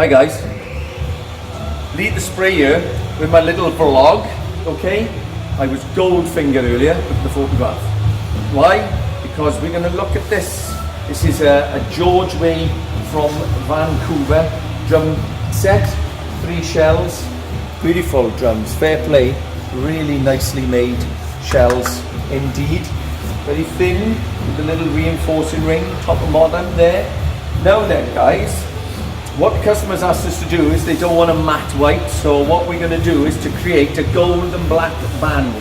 Hi guys, Leigh The Spray here with my little vlog, okay? I was gold fingered earlier with the photograph. Why? Because we're going to look at this. This is a George Way from Vancouver drum set, 3 shells, beautiful drums, fair play, really nicely made shells indeed. Very thin with a little reinforcing ring, top of modern there. Now then guys, what customers asked us to do is they don't want a matte white, so what we're going to do is to create a gold and black band.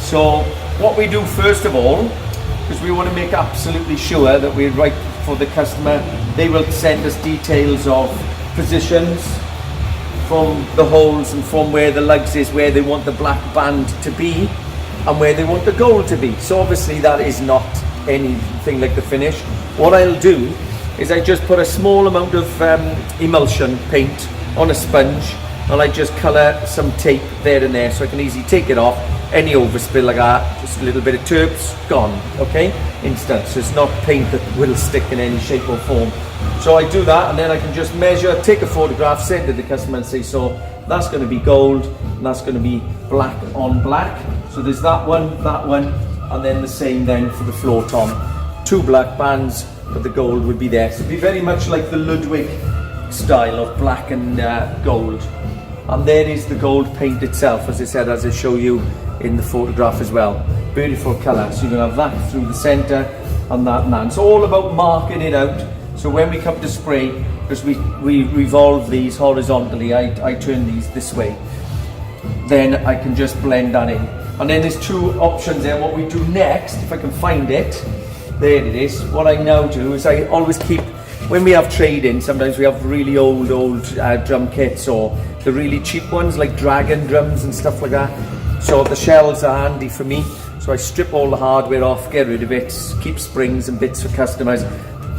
So what we do first of all, because we want to make absolutely sure that we're right for the customer, they will send us details of positions from the holes and from where the lugs is, where they want the black band to be and where they want the gold to be. So obviously that is not anything like the finish. What I'll do is I just put a small amount of emulsion paint on a sponge and I just colour some tape there and there so I can easily take it off. Any overspill like that, just a little bit of terps, gone, okay? Instant, so it's not paint that will stick in any shape or form. So I do that and then I can just measure, take a photograph, send it to the customer and say, so that's going to be gold and that's going to be black on black. So there's that one, and then the same then for the floor tom. 2 black bands, but the gold would be there. So it'd be very much like the Ludwig style of black and gold. And there is the gold paint itself, as I said, as I show you in the photograph as well. Beautiful colour. So you're going to have that through the centre and that and that. It's all about marking it out. So when we come to spray, because we revolve these horizontally, I turn these this way, then I can just blend that in. And then there's 2 options there. What we do next, if I can find it, there it is. What I now do is I always keep, when we have trade-in, sometimes we have really old drum kits or the really cheap ones like Dragon drums and stuff like that. So the shells are handy for me. So I strip all the hardware off, get rid of it, keep springs and bits for customers.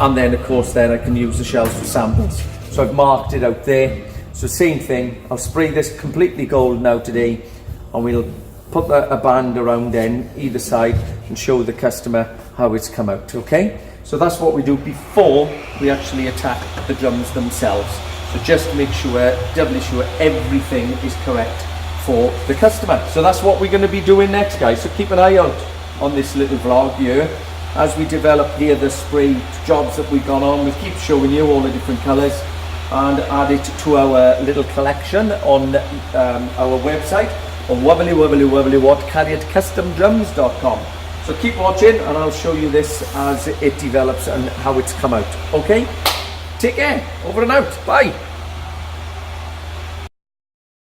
And then of course then I can use the shells for samples. So I've marked it out there. So same thing, I'll spray this completely gold now today and we'll put a band around then either side and show the customer how it's come out, okay? So that's what we do before we actually attack the drums themselves. So just to make sure, doubly sure everything is correct for the customer. So that's what we're going to be doing next guys. So keep an eye out on this little vlog here as we develop the other spray jobs that we've gone on. We'll keep showing you all the different colours and add it to our little collection on our website on www.cariadcustomdrums.com. So keep watching and I'll show you this as it develops and how it's come out. Okay? Take care. Over and out. Bye.